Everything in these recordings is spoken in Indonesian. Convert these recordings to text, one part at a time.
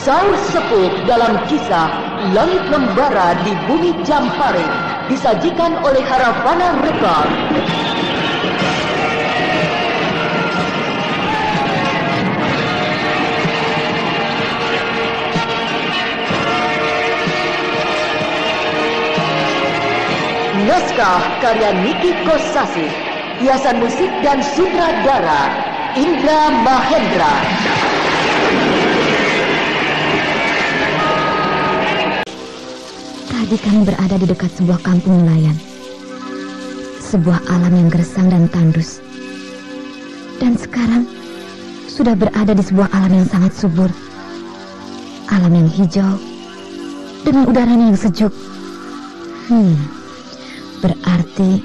Saur Sepuh dalam kisah Langit Membara di Bumi Jampare disajikan oleh Haravana Record. Naskah karya Niki Kosasih, hiasan musik dan sutradara Indra Mahendra. Tadi kami berada di dekat sebuah kampung nelayan. Sebuah alam yang gersang dan tandus. Dan sekarang sudah berada di sebuah alam yang sangat subur. Alam yang hijau dengan udaranya yang sejuk. Berarti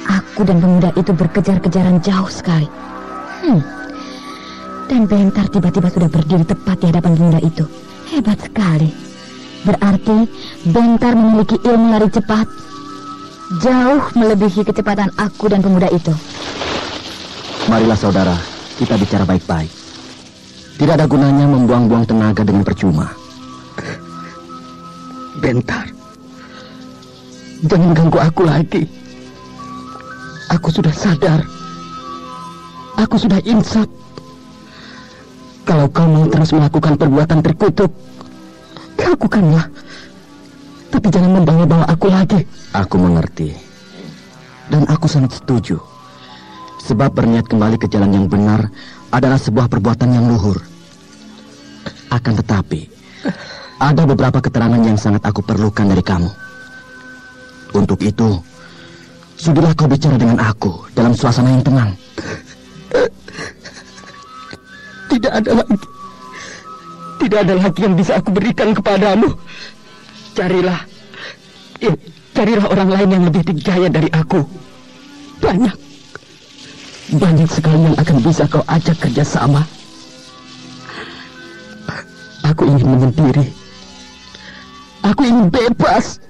aku dan pemuda itu berkejar-kejaran jauh sekali. Dan Bentar tiba-tiba sudah berdiri tepat di hadapan pemuda itu. Hebat sekali. Berarti Bentar memiliki ilmu lari cepat, jauh melebihi kecepatan aku dan pemuda itu. Marilah saudara, kita bicara baik-baik. Tidak ada gunanya membuang-buang tenaga dengan percuma. Bentar, jangan ganggu aku lagi. Aku sudah sadar. Aku sudah insaf. Kalau kau mau terus melakukan perbuatan terkutuk, lakukanlah. Tapi jangan membawa-bawa aku lagi. Aku mengerti. Dan aku sangat setuju. Sebab berniat kembali ke jalan yang benar adalah sebuah perbuatan yang luhur. Akan tetapi, ada beberapa keterangan yang sangat aku perlukan dari kamu. Untuk itu, sudahlah kau bicara dengan aku dalam suasana yang tenang. Tidak ada lagi yang bisa aku berikan kepadamu. Carilah orang lain yang lebih dikdaya dari aku. Banyak sekali yang akan bisa kau ajak kerjasama. Aku ingin menyendiri. Aku ingin bebas.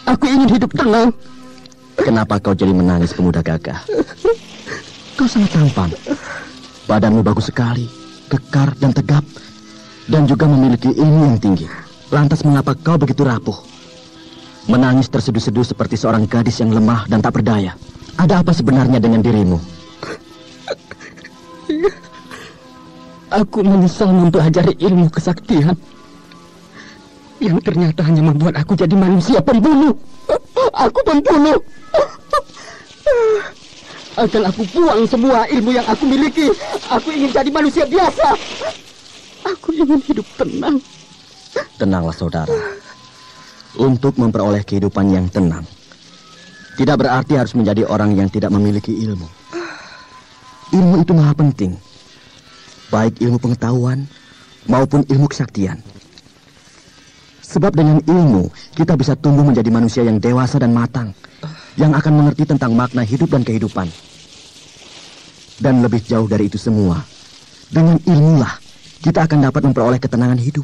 Aku ingin hidup tenang. Kenapa kau jadi menangis, pemuda gagah? Kau sangat tampan. Badanmu bagus sekali, kekar dan tegap, dan juga memiliki ilmu yang tinggi. Lantas mengapa kau begitu rapuh? Menangis terseduh-seduh seperti seorang gadis yang lemah dan tak berdaya. Ada apa sebenarnya dengan dirimu? Aku menyesal mempelajari ilmu kesaktian yang ternyata hanya membuat aku jadi manusia pembunuh. Aku pembunuh. Akan aku buang semua ilmu yang aku miliki. Aku ingin jadi manusia biasa. Aku ingin hidup tenang. Tenanglah saudara. Untuk memperoleh kehidupan yang tenang, tidak berarti harus menjadi orang yang tidak memiliki ilmu. Ilmu itu maha penting. Baik ilmu pengetahuan maupun ilmu kesaktian. Sebab dengan ilmu kita bisa tumbuh menjadi manusia yang dewasa dan matang, yang akan mengerti tentang makna hidup dan kehidupan. Dan lebih jauh dari itu semua, dengan ilmulah kita akan dapat memperoleh ketenangan hidup.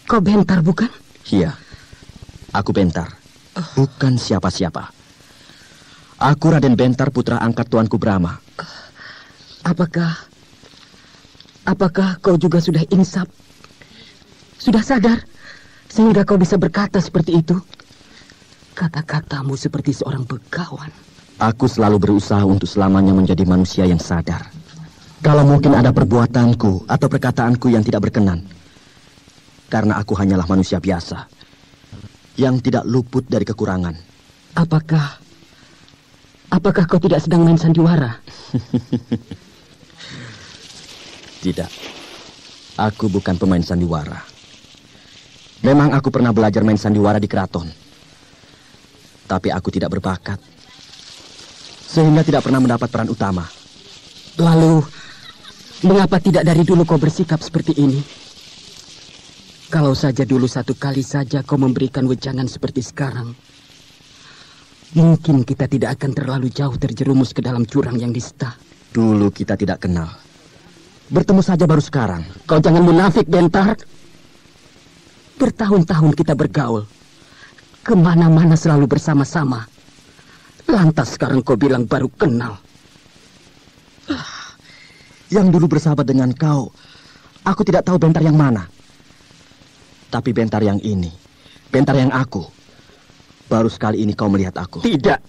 Kau Bentar, bukan? Iya, aku Bentar, bukan siapa-siapa. Aku Raden Bentar, putra angkat Tuanku Brahma. Apakah kau juga sudah insaf? Sudah sadar? Sehingga kau bisa berkata seperti itu? Kata-katamu seperti seorang begawan. Aku selalu berusaha untuk selamanya menjadi manusia yang sadar. Kalau mungkin ada perbuatanku atau perkataanku yang tidak berkenan, karena aku hanyalah manusia biasa yang tidak luput dari kekurangan. Apakah kau tidak sedang main sandiwara? Tidak. Aku bukan pemain sandiwara. Memang aku pernah belajar main sandiwara di keraton. Tapi aku tidak berbakat, sehingga tidak pernah mendapat peran utama. Lalu, mengapa tidak dari dulu kau bersikap seperti ini? Kalau saja dulu satu kali saja kau memberikan wejangan seperti sekarang, mungkin kita tidak akan terlalu jauh terjerumus ke dalam jurang yang nista. Dulu kita tidak kenal. Bertemu saja baru sekarang. Kau jangan munafik, Bentar. Bertahun-tahun kita bergaul. Kemana-mana selalu bersama-sama. Lantas sekarang kau bilang baru kenal. Yang dulu bersahabat dengan kau, aku tidak tahu Bentar yang mana. Tapi Bentar yang ini, Bentar yang aku. Baru sekali ini kau melihat aku. Tidak.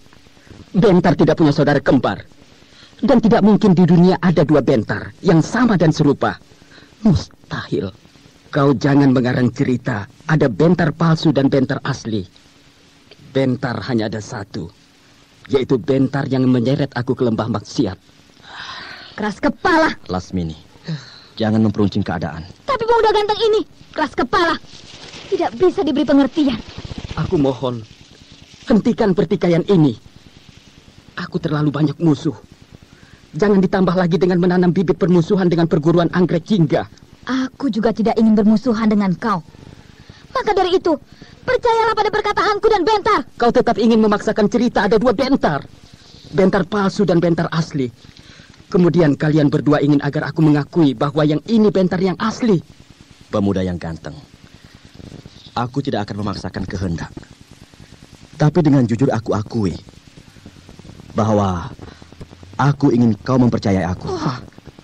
Bentar tidak punya saudara kembar. Dan tidak mungkin di dunia ada dua Bentar yang sama dan serupa. Mustahil. Kau jangan mengarang cerita ada Bentar palsu dan Bentar asli. Bentar hanya ada satu, yaitu Bentar yang menyeret aku ke lembah maksiat. Keras kepala. Lasmini, jangan memperuncing keadaan. Tapi pemuda ganteng ini keras kepala. Tidak bisa diberi pengertian. Aku mohon, hentikan pertikaian ini. Aku terlalu banyak musuh. Jangan ditambah lagi dengan menanam bibit permusuhan dengan perguruan anggrek jingga. Aku juga tidak ingin bermusuhan dengan kau. Maka dari itu, percayalah pada perkataanku dan Bentar. Kau tetap ingin memaksakan cerita ada dua Bentar. Bentar palsu dan Bentar asli. Kemudian kalian berdua ingin agar aku mengakui bahwa yang ini Bentar yang asli. Pemuda yang ganteng, aku tidak akan memaksakan kehendak. Tapi dengan jujur aku akui bahwa aku ingin kau mempercayai aku.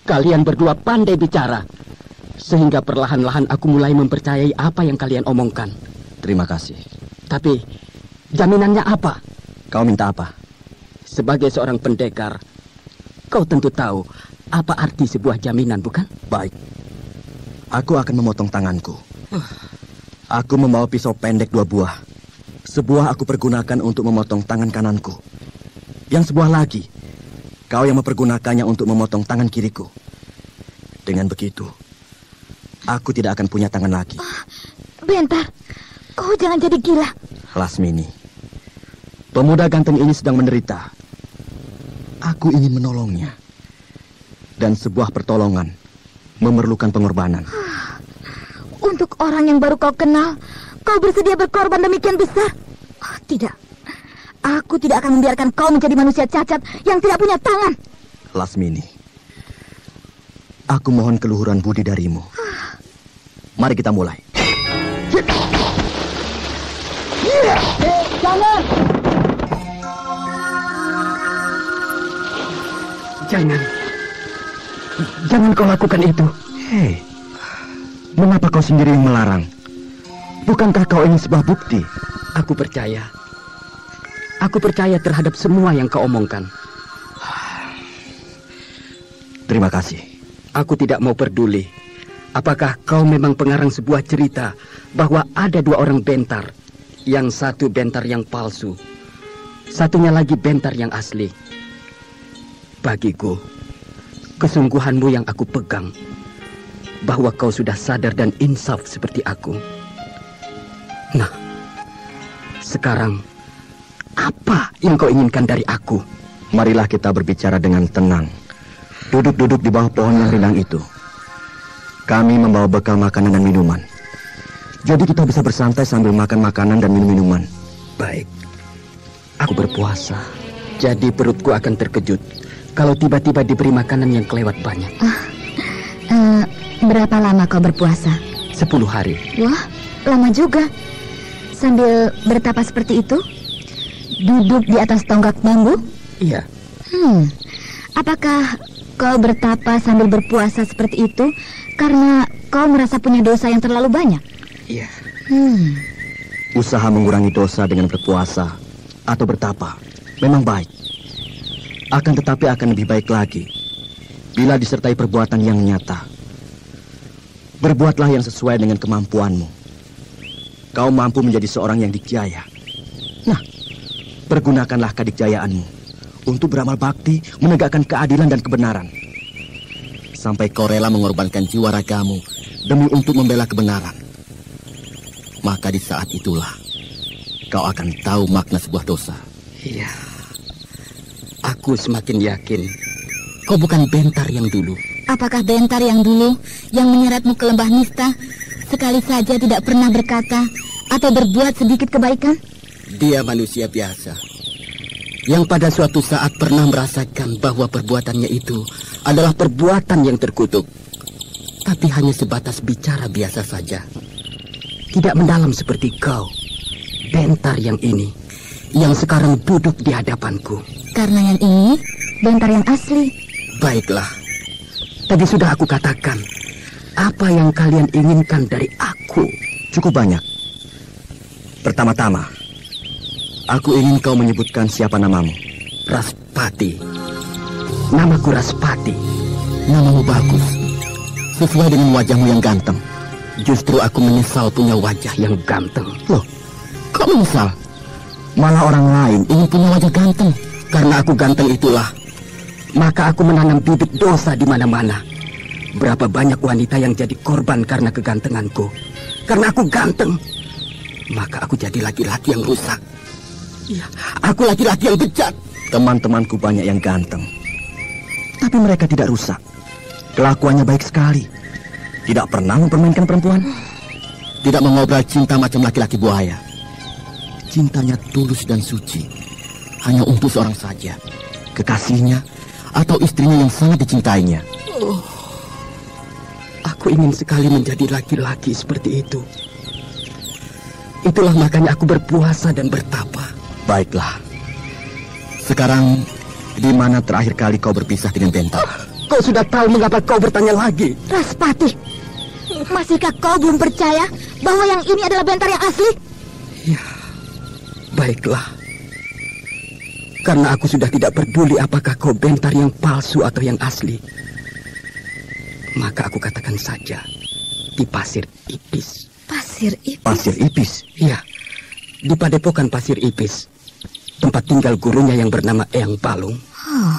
Kalian berdua pandai bicara. Sehingga perlahan-lahan aku mulai mempercayai apa yang kalian omongkan. Terima kasih. Tapi jaminannya apa? Kau minta apa? Sebagai seorang pendekar, kau tentu tahu apa arti sebuah jaminan, bukan? Baik. Aku akan memotong tanganku. Aku membawa pisau pendek 2 buah. Sebuah aku pergunakan untuk memotong tangan kananku. Yang sebuah lagi, kau yang mempergunakannya untuk memotong tangan kiriku. Dengan begitu, aku tidak akan punya tangan lagi. Bentar, kau jangan jadi gila. Lasmini, pemuda ganteng ini sedang menderita. Aku ingin menolongnya. Dan sebuah pertolongan memerlukan pengorbanan. Untuk orang yang baru kau kenal, kau bersedia berkorban demikian besar? Tidak. Aku tidak akan membiarkan kau menjadi manusia cacat yang tidak punya tangan. Lasmini, aku mohon keluhuran budi darimu. Mari kita mulai. Jangan! Jangan. Jangan kau lakukan itu. Hei, mengapa kau sendiri yang melarang? Bukankah kau ingin sebuah bukti? Aku percaya. Aku percaya terhadap semua yang kau omongkan. Terima kasih. Aku tidak mau peduli. Apakah kau memang pengarang sebuah cerita bahwa ada 2 orang Bentar? Yang satu Bentar yang palsu, satunya lagi Bentar yang asli. Bagiku, kesungguhanmu yang aku pegang, bahwa kau sudah sadar dan insaf seperti aku. Nah, sekarang apa yang kau inginkan dari aku? Marilah kita berbicara dengan tenang. Duduk-duduk di bawah pohon yang rindang itu. Kami membawa bekal makanan dan minuman. Jadi kita bisa bersantai sambil makan makanan dan minum minuman. Baik. Aku berpuasa. Jadi perutku akan terkejut kalau tiba-tiba diberi makanan yang kelewat banyak. Berapa lama kau berpuasa? 10 hari. Wah, lama juga. Sambil bertapa seperti itu? Duduk di atas tonggak bambu? Iya. Apakah kau bertapa sambil berpuasa seperti itu karena kau merasa punya dosa yang terlalu banyak? Iya. Usaha mengurangi dosa dengan berpuasa atau bertapa memang baik. Akan tetapi akan lebih baik lagi bila disertai perbuatan yang nyata. Berbuatlah yang sesuai dengan kemampuanmu. Kau mampu menjadi seorang yang dikjaya. Nah, pergunakanlah kedikjayaanmu untuk beramal bakti, menegakkan keadilan dan kebenaran. Sampai kau rela mengorbankan jiwa ragamu demi untuk membela kebenaran. Maka di saat itulah kau akan tahu makna sebuah dosa. Iya. Aku semakin yakin kau bukan Bentar yang dulu. Apakah Bentar yang dulu yang menyeretmu ke lembah Nista sekali saja tidak pernah berkata atau berbuat sedikit kebaikan? Dia manusia biasa yang pada suatu saat pernah merasakan bahwa perbuatannya itu adalah perbuatan yang terkutuk. Tapi hanya sebatas bicara biasa saja. Tidak mendalam seperti kau, Bentar yang ini, yang sekarang duduk di hadapanku. Karena yang ini Bentar yang asli. Baiklah, Tadi sudah aku katakan, apa yang kalian inginkan dari aku? Cukup banyak. Pertama-tama, aku ingin kau menyebutkan siapa namamu. Raspati. Namaku Raspati. Namamu bagus, sesuai dengan wajahmu yang ganteng. Justru aku menyesal punya wajah yang ganteng. Loh, kok menyesal? Malah orang lain ingin punya wajah ganteng. Karena aku ganteng itulah, maka aku menanam bibit dosa di mana-mana. Berapa banyak wanita yang jadi korban karena kegantenganku. Karena aku ganteng, maka aku jadi laki-laki yang rusak. Iya, aku laki-laki yang bejat. Teman-temanku banyak yang ganteng, tapi mereka tidak rusak. Kelakuannya baik sekali. Tidak pernah mempermainkan perempuan. Tidak mengobrol cinta macam laki-laki buaya. Cintanya tulus dan suci, hanya untuk seorang saja, kekasihnya atau istrinya yang sangat dicintainya. Oh, aku ingin sekali menjadi laki-laki seperti itu. Itulah makanya aku berpuasa dan bertapa. Baiklah. Sekarang, di mana terakhir kali kau berpisah dengan Bentar? Kau sudah tahu mengapa kau bertanya lagi? Raspati, masihkah kau belum percaya bahwa yang ini adalah Bentar yang asli? Ya, baiklah. Karena aku sudah tidak peduli apakah kau Bentar yang palsu atau yang asli. Maka aku katakan saja, di Pasir Ipis. Pasir Ipis? Pasir Ipis? Iya, di Padepokan Pasir Ipis. Tempat tinggal gurunya yang bernama Eyang Balung. Oh,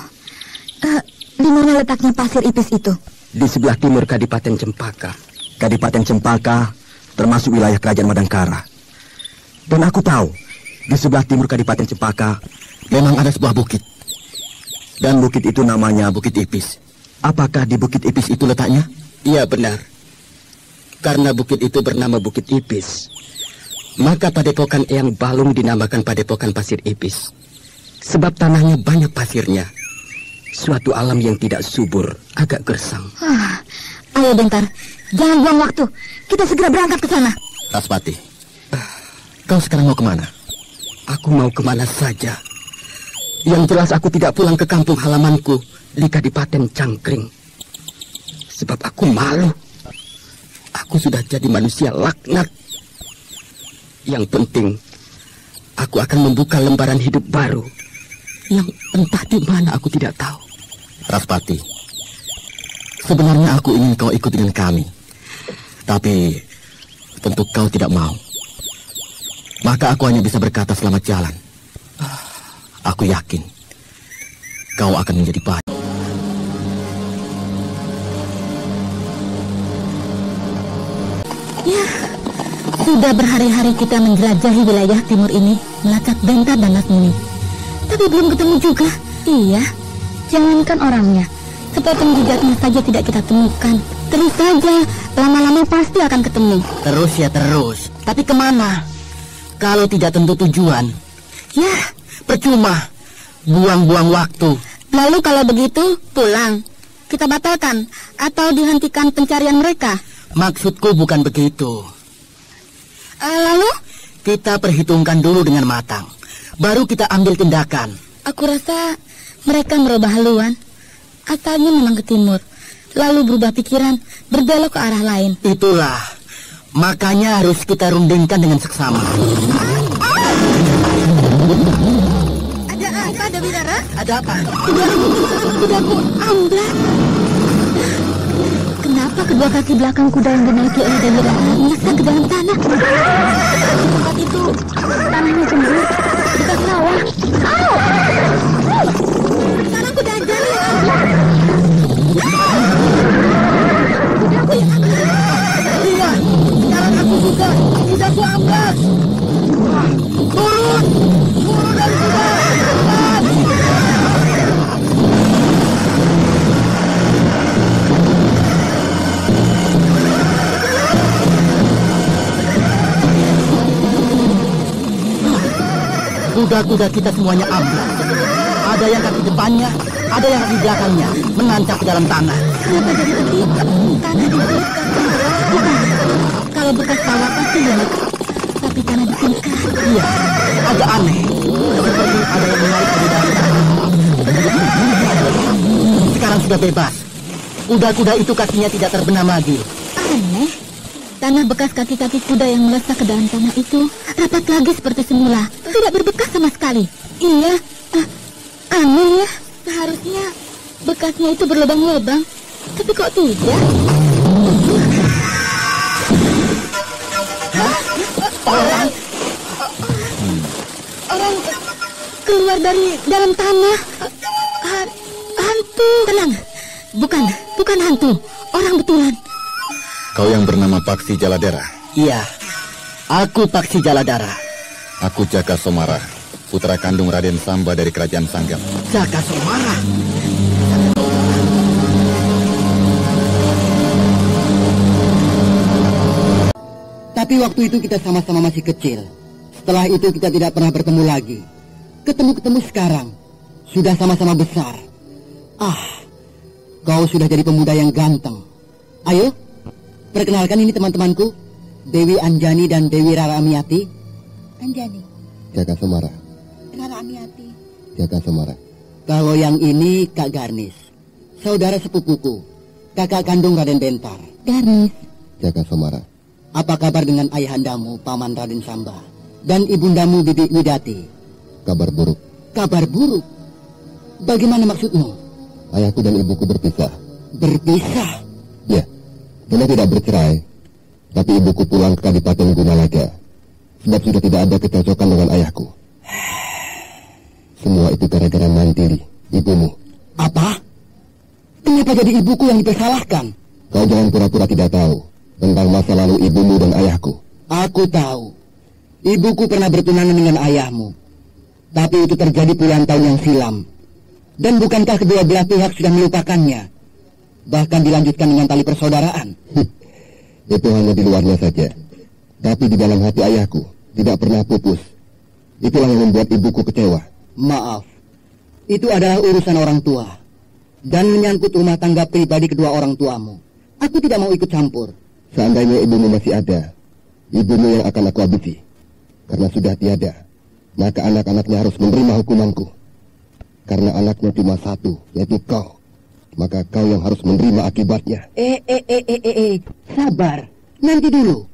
di mana letaknya Pasir Ipis itu? Di sebelah timur Kadipaten Cempaka. Kadipaten Cempaka termasuk wilayah Kerajaan Madangkara. Dan aku tahu, di sebelah timur Kadipaten Cempaka memang ada sebuah bukit. Dan bukit itu namanya Bukit Ipis. Apakah di Bukit Ipis itu letaknya? Iya, benar. Karena bukit itu bernama Bukit Ipis, maka Padepokan Eyang Balung dinamakan Padepokan Pasir Ipis. Sebab tanahnya banyak pasirnya. Suatu alam yang tidak subur, agak gersang. Ayo Bentar, jangan buang waktu. Kita segera berangkat ke sana. Raspati, kau sekarang mau kemana? Aku mau kemana saja. Yang jelas aku tidak pulang ke kampung halamanku di Kadipaten Cangkring. Sebab aku malu. Aku sudah jadi manusia laknat. Yang penting, aku akan membuka lembaran hidup baru yang entah di mana aku tidak tahu. Raspati, sebenarnya aku ingin kau ikut dengan kami. Tapi tentu kau tidak mau. Maka aku hanya bisa berkata selamat jalan. Aku yakin kau akan menjadi baik. Ya, sudah berhari-hari kita menjelajahi wilayah timur ini, melacak Bentar dan Lasmini. Tapi belum ketemu juga. Iya, jangankan orangnya, sepotong jejaknya saja tidak kita temukan. Terus saja, lama-lama pasti akan ketemu. Terus ya terus. Tapi kemana? Kalau tidak tentu tujuan, ya percuma. Buang-buang waktu. Lalu kalau begitu, pulang. Kita batalkan atau dihentikan pencarian mereka. Maksudku bukan begitu. Lalu? Kita perhitungkan dulu dengan matang. Baru kita ambil tindakan. Aku rasa mereka merubah haluan. Asalnya memang ke timur, lalu berubah pikiran, berbelok ke arah lain. Itulah, makanya harus kita rundingkan dengan seksama. Ada apa, Dewi Rara? Ada apa? Kudaku amblas. Kenapa kedua kaki belakang kuda yang dinaiki oleh Dewi Rara nyesek ke dalam tanah? Tempat itu tanahnya gembur, dekat sawah. Sekarang kuda ajar ya. Kudaku yang amblas. Iya, sekarang aku juga. Kudaku amblas. Turun dari kuda. Kuda-kuda kita semuanya amblas. Ada yang kaki depannya, ada yang kaki belakangnya, menancap ke dalam tanah. Kenapa jadi begitu? Tanah di sini bukan. Kalau bekas sawah pasti banyak. Tapi tanah di sini keras. Iya, agak aneh. Seperti ada yang menarik dari dalam tanah. Sekarang sudah bebas. Kuda-kuda itu kakinya tidak terbenam lagi. Aneh. Tanah bekas kaki-kaki kuda yang melesak ke dalam tanah itu rapat lagi seperti semula. Tidak berbekas sama sekali. Iya. Aneh ya. Seharusnya bekasnya itu berlubang-lubang. Tapi kok tidak? Orang keluar dari dalam tanah. Hantu. Tenang. Bukan hantu. Orang betulan. Kau yang bernama Paksi Jaladara? Iya. Aku Paksi Jaladara. Aku Jaka Somara, putra kandung Raden Samba dari Kerajaan Sanggam. Jaka Somara. Tapi waktu itu kita sama-sama masih kecil. Setelah itu kita tidak pernah bertemu lagi. Ketemu-ketemu sekarang. Sudah sama-sama besar. Kau sudah jadi pemuda yang ganteng. Ayo, perkenalkan ini teman-temanku. Dewi Anjani dan Dewi Rara Amiati. Anjani. Jaka Somara. Rara Amiati. Jaka Somara. Kalau yang ini Kak Garnis. Saudara sepupuku. Kakak kandung Raden Bentar. Garnis. Jaka Somara. Apa kabar dengan ayahandamu, Paman Raden Samba? Dan ibundamu, Bibi Widati? Kabar buruk. Kabar buruk? Bagaimana maksudmu? Ayahku dan ibuku berpisah. Berpisah? Ya, mereka tidak bercerai. Tapi ibuku pulang ke Kadipaten Gunalaga. Sebab sudah tidak ada kecocokan dengan ayahku. Semua itu gara-gara Mantili, ibumu. Apa? Kenapa jadi ibuku yang dipersalahkan? Kau jangan pura-pura tidak tahu tentang masa lalu ibumu dan ayahku. Aku tahu. Ibuku pernah bertunangan dengan ayahmu. Tapi itu terjadi puluhan tahun yang silam. Dan bukankah kedua belah pihak sudah melupakannya? Bahkan dilanjutkan dengan tali persaudaraan. Itu hanya di luarnya saja. Tapi di dalam hati ayahku tidak pernah pupus. Itulah yang membuat ibuku kecewa. Maaf. Itu adalah urusan orang tua. Dan menyangkut rumah tangga pribadi kedua orang tuamu. Aku tidak mau ikut campur. Seandainya ibumu masih ada, ibumu yang akan aku habisi. Karena sudah tiada, maka anak-anaknya harus menerima hukumanku. Karena anaknya cuma satu, yaitu kau. Maka kau yang harus menerima akibatnya. Sabar, nanti dulu.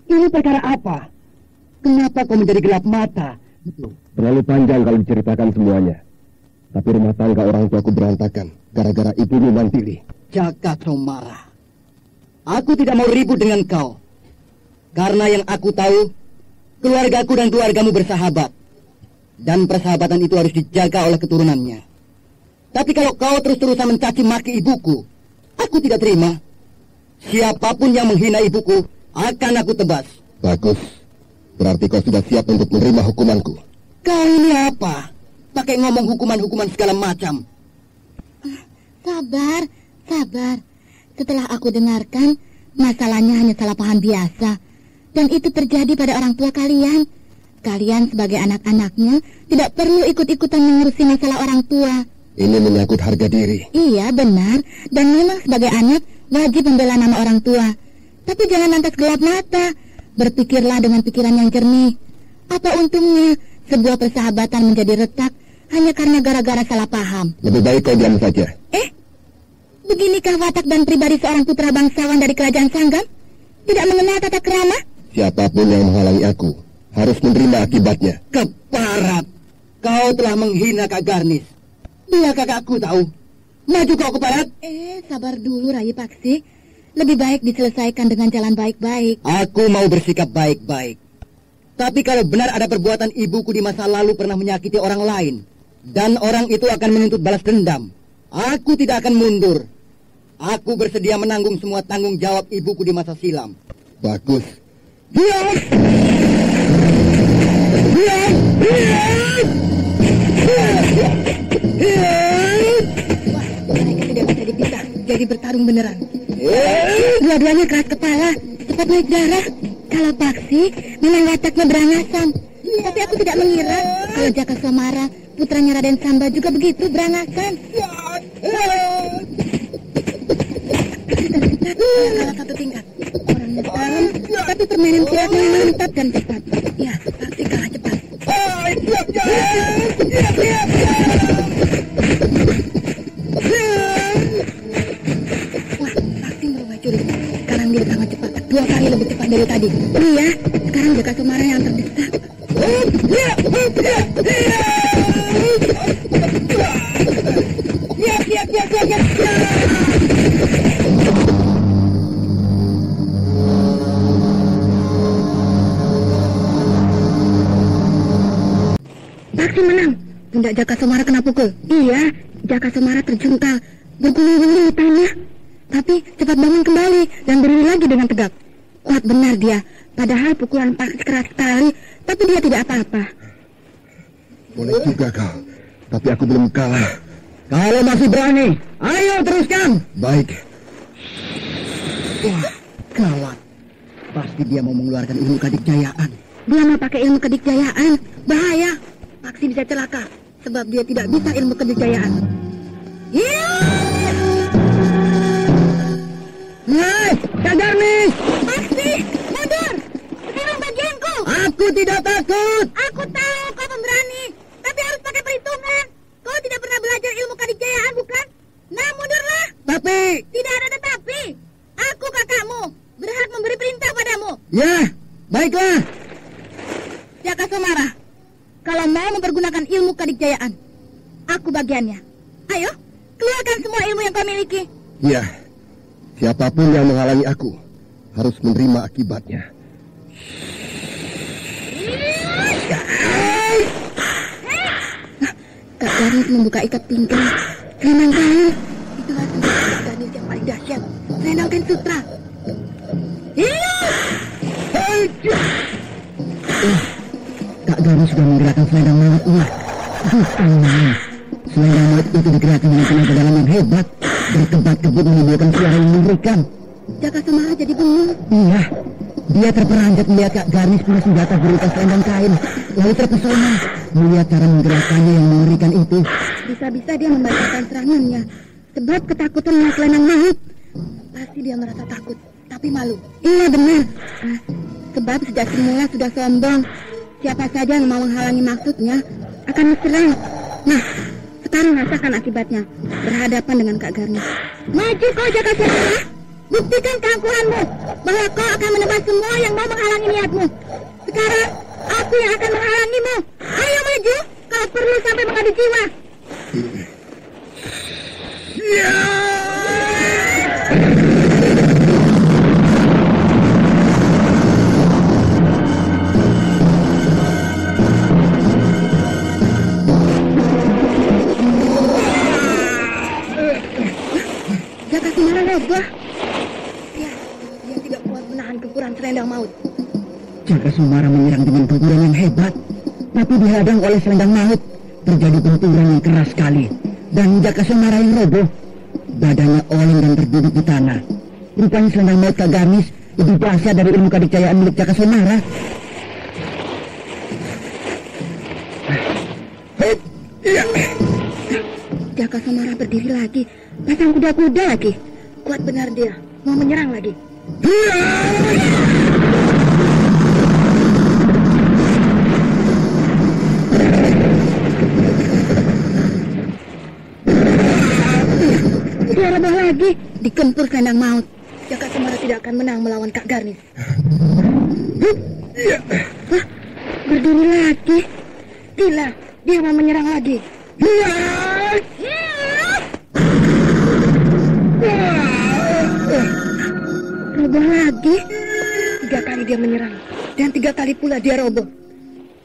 Ini perkara apa? Kenapa kau menjadi gelap mata? Terlalu panjang kalau diceritakan semuanya. Tapi rumah tangga orang tuaku berantakan gara-gara ibumu Mantili. Jaka Somara, aku tidak mau ribut dengan kau. Karena yang aku tahu, keluargaku dan keluargamu bersahabat. Dan persahabatan itu harus dijaga oleh keturunannya. Tapi kalau kau terus-terusan mencaci maki ibuku, aku tidak terima. Siapapun yang menghina ibuku, akan aku tebas. Bagus. Berarti kau sudah siap untuk menerima hukumanku. Kau ini apa? Pakai ngomong hukuman-hukuman segala macam. Sabar. Setelah aku dengarkan, masalahnya hanya salah paham biasa. Dan itu terjadi pada orang tua kalian. Kalian sebagai anak-anaknya tidak perlu ikut-ikutan mengurusi masalah orang tua. Ini menyangkut harga diri. Iya, benar. Dan memang sebagai anak wajib membela nama orang tua. Tapi jangan lantas gelap mata. Berpikirlah dengan pikiran yang jernih. Apa untungnya sebuah persahabatan menjadi retak hanya karena gara-gara salah paham? Lebih baik kau diam saja. Beginikah watak dan pribadi seorang putra bangsawan dari Kerajaan Sanggam? Tidak mengenal tata krama? Siapapun yang menghalangi aku harus menerima akibatnya. Keparat, kau telah menghina Kak Garnis. Dia kakakku tahu. Maju kau Keparat. Sabar dulu Rai Paksi. Lebih baik diselesaikan dengan jalan baik-baik. Aku mau bersikap baik-baik. Tapi kalau benar ada perbuatan ibuku di masa lalu pernah menyakiti orang lain, dan orang itu akan menuntut balas dendam, aku tidak akan mundur. Aku bersedia menanggung semua tanggung jawab ibuku di masa silam. Bagus. Diam! Mereka tidak bisa dipisah, jadi bertarung beneran. Dua-duanya keras kepala, cepat naik darah. Kalau Paksi memang wataknya berangasan. Tapi aku tidak mengira kalau Jaka Somara, putranya Raden Samba juga begitu berangasan. Kalah satu tingkat. Orangnya dalam, tapi permainan silatnya mantap dan cepat. Ya, Paksi kalah cepat. dari tadi. Iya, sekarang Jaka Sumara yang terdesak. Paksi menang. Pundak Jaka Sumara kena pukul. Iya, Jaka Sumara terjungkal, berguling-guling di tanah. Tapi cepat bangun kembali dan berdiri lagi dengan tegak. Kuat benar dia. Padahal pukulan Paksi keras sekali, tapi dia tidak apa-apa. Boleh juga kau, tapi aku belum kalah. Kalau masih berani, ayo teruskan. Baik. Wah, gawat. Pasti dia mau mengeluarkan ilmu kadikjayaan. Dia mau pakai ilmu kedikjayaan. Bahaya. Paksi bisa celaka, sebab dia tidak bisa ilmu kedikjayaan. Hei, Kak Garnis! Paksi, mundur! Sekarang bagianku. Aku tidak takut. Aku tahu kau pemberani, tapi harus pakai perhitungan. Kau tidak pernah belajar ilmu kadikjayaan, bukan? Nah, mundurlah. Tapi... Tidak ada tetapi. Aku kakakmu, berhak memberi perintah padamu. Ya, baiklah. Jaka Sumara, kalau mau mempergunakan ilmu kadikjayaan, aku bagiannya. Ayo, keluarkan semua ilmu yang kau miliki. Ya, siapapun yang menghalangi aku harus menerima akibatnya. Kak Garnis membuka ikat pinggang. Selendang kain. Itulah senjata Kak Garnis yang paling dahsyat. Selendang kain sutra. Kak Garnis sudah menggerakkan selendang mautnya. Bukan main. Selendang maut itu digerakkan dengan tenaga dalam yang hebat. Berkebat-kebut menimbulkan suara yang mengerikan. Jaka Sumara jadi bengong. Iya, dia terperanjat melihat Kak Garnis punya senjata berupa selendang kain. Lalu terpesona melihat cara menggerakkannya yang mengerikan itu. Bisa-bisa dia membatalkan serangannya. Sebab ketakutan melihat selendang maut. Pasti dia merasa takut, tapi malu. Iya benar. Sebab sejak semula sudah sombong. Siapa saja yang mau menghalangi maksudnya akan diserang. Nah, sekarang rasakan akibatnya. Berhadapan dengan Kak Garnis. Maju kau Jaka Sumara. Buktikan keangkuhanmu bahwa kau akan menebas semua yang mau menghalangi niatmu. Sekarang aku yang akan menghalangimu. Ayo maju, kau perlu sampai mengadu jiwa. Jaka Sumara roboh. Dia tidak kuat menahan gempuran selendang maut. Jaka Sumara menyerang dengan gempuran yang hebat, tapi dihadang oleh selendang maut. Terjadi benturan yang keras sekali, dan Jaka Sumara yang roboh. Badannya oleng dan terduduk di tanah. Rupanya selendang maut Kak Garnis lebih dahsyat dari ilmu kadikjayaan milik Jaka Sumara. Jaka Sumara berdiri lagi, pasang kuda-kuda lagi. Kuat benar dia, mau menyerang lagi. Dia roboh lagi, digempur selendang maut. Jaka Sumara tidak akan menang melawan Kak Garnis. Hah? Berdiri lagi. Gila, dia mau menyerang lagi. Roboh lagi. 3 kali dia menyerang, dan 3 kali pula dia roboh.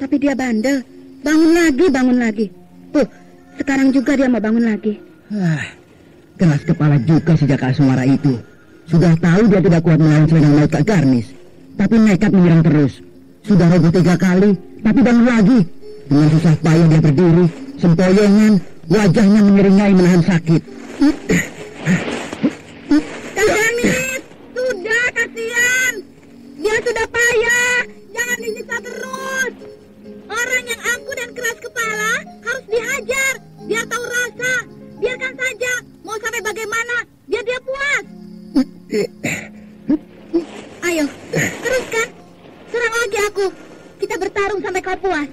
Tapi dia bandel, bangun lagi. Tuh, sekarang juga dia mau bangun lagi. Keras kepala juga si Jaka Sumara itu. Sudah tahu dia tidak kuat melawan selendang maut Kak Garnis, tapi nekat menyerang terus. Sudah roboh 3 kali, tapi bangun lagi. Dengan susah payah dia berdiri, sempoyongan, wajahnya menyeringai menahan sakit. Kak Garnis, sudah kasihan. Dia sudah payah, jangan disiksa terus. Orang yang angkuh dan keras kepala harus dihajar, biar tahu rasa. Biarkan saja, mau sampai bagaimana, biar dia puas. Ayo, teruskan. Serang lagi aku. Kita bertarung sampai kau puas.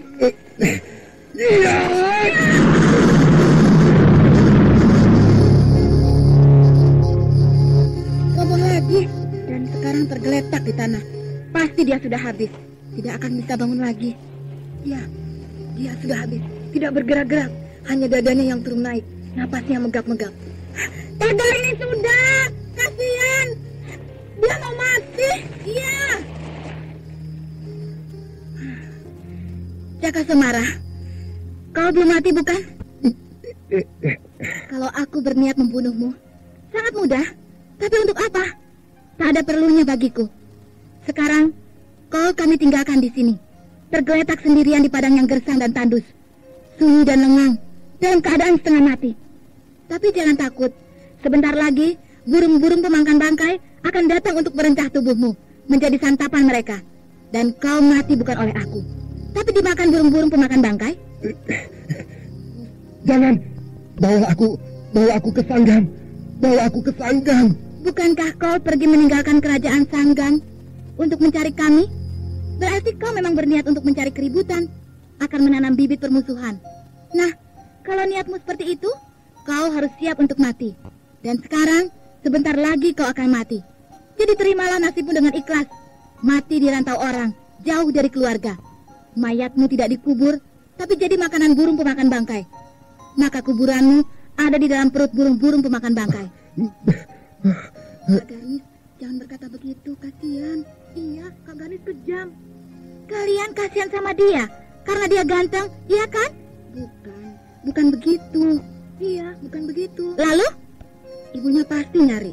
Roboh lagi, dan sekarang tergeletak di tanah. Pasti dia sudah habis. Tidak akan bisa bangun lagi. Dia sudah habis. Tidak bergerak-gerak. Hanya dadanya yang turun naik. Napasnya megap-megap. Tegar ini sudah. Kasihan. Dia mau mati. Iya. Jaka Semara, kau belum mati bukan? Kalau aku berniat membunuhmu, sangat mudah. Tapi untuk apa? Tak ada perlunya bagiku. Sekarang, kau kami tinggalkan di sini. Tergeletak sendirian di padang yang gersang dan tandus. Sunyi dan lengang, dalam keadaan setengah mati. Tapi jangan takut. Sebentar lagi, burung-burung pemangkan bangkai akan datang untuk merencah tubuhmu, menjadi santapan mereka. Dan kau mati bukan oleh aku, tapi dimakan burung-burung pemakan bangkai. Jangan, bawa aku ke Sanggan. Bawa aku ke Sanggan. Bukankah kau pergi meninggalkan kerajaan Sanggan untuk mencari kami? Berarti kau memang berniat untuk mencari keributan, akan menanam bibit permusuhan. Nah, kalau niatmu seperti itu, kau harus siap untuk mati. Dan sekarang, sebentar lagi kau akan mati. Jadi terimalah nasibmu dengan ikhlas. Mati di rantau orang, jauh dari keluarga. Mayatmu tidak dikubur, tapi jadi makanan burung pemakan bangkai. Maka kuburanmu ada di dalam perut burung-burung pemakan bangkai. Kak Ganis, jangan berkata begitu, kasihan. Iya, Kak Ganis kejam. Kalian kasihan sama dia karena dia ganteng, iya kan? Bukan begitu. Iya, bukan begitu. Lalu? Ibunya pasti nyari.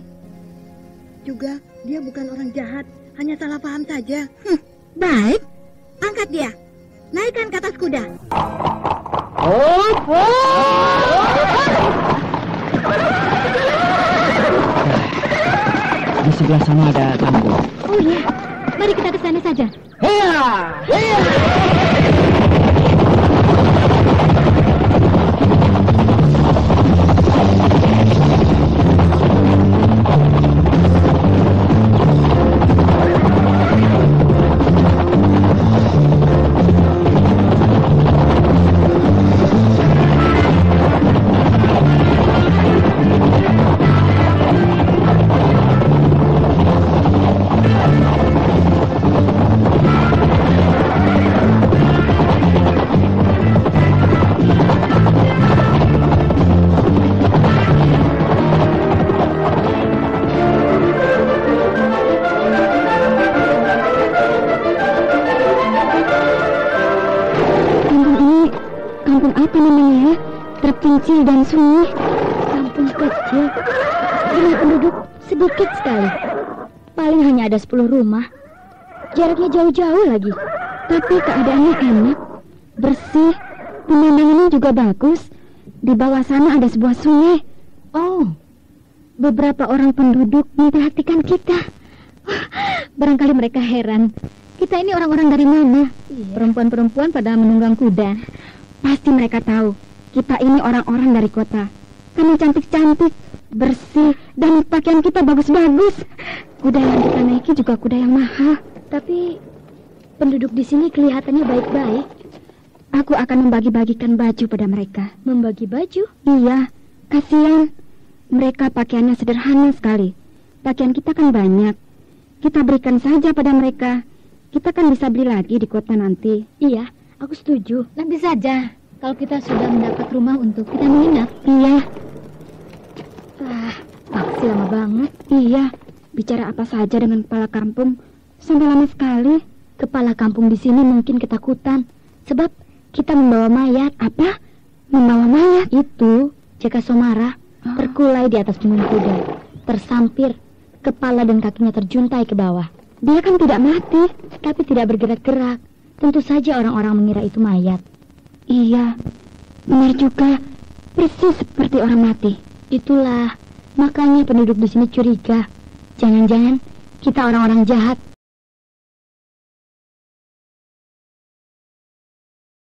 Juga dia bukan orang jahat, hanya salah paham saja. Baik, angkat dia. Naikkan ke atas kuda. Di sebelah sana ada kampung. Oh iya, mari kita ke sana saja. Terpencil dan sunyi. Kampung kecil dengan penduduk sedikit sekali. Paling hanya ada 10 rumah. Jaraknya jauh-jauh lagi. Tapi keadaannya enak, bersih. Pemandangannya juga bagus. Di bawah sana ada sebuah sungai. Oh, beberapa orang penduduk memperhatikan kita. Barangkali mereka heran. Kita ini orang-orang dari mana? Perempuan-perempuan pada menunggang kuda. Pasti mereka tahu kita ini orang-orang dari kota. Kami cantik-cantik, bersih, dan pakaian kita bagus-bagus. Kuda yang kita naiki juga kuda yang mahal. Tapi penduduk di sini kelihatannya baik-baik. Aku akan membagi-bagikan baju pada mereka. Membagi baju? Iya, kasihan. Mereka pakaiannya sederhana sekali. Pakaian kita kan banyak. Kita berikan saja pada mereka. Kita kan bisa beli lagi di kota nanti. Iya, aku setuju. Nanti saja. Kalau kita sudah mendapat rumah untuk kita menginap. Iya. Taksi lama banget. Iya. Bicara apa saja dengan kepala kampung sampai lama sekali. Kepala kampung di sini mungkin ketakutan sebab kita membawa mayat. Apa? Membawa mayat? Itu Jaka Somara terkulai di atas punggung kuda, tersampir, kepala dan kakinya terjuntai ke bawah. Dia kan tidak mati, tapi tidak bergerak-gerak. Tentu saja orang-orang mengira itu mayat. Iya, benar juga. Persis seperti orang mati. Itulah, makanya penduduk di sini curiga. Jangan-jangan kita orang-orang jahat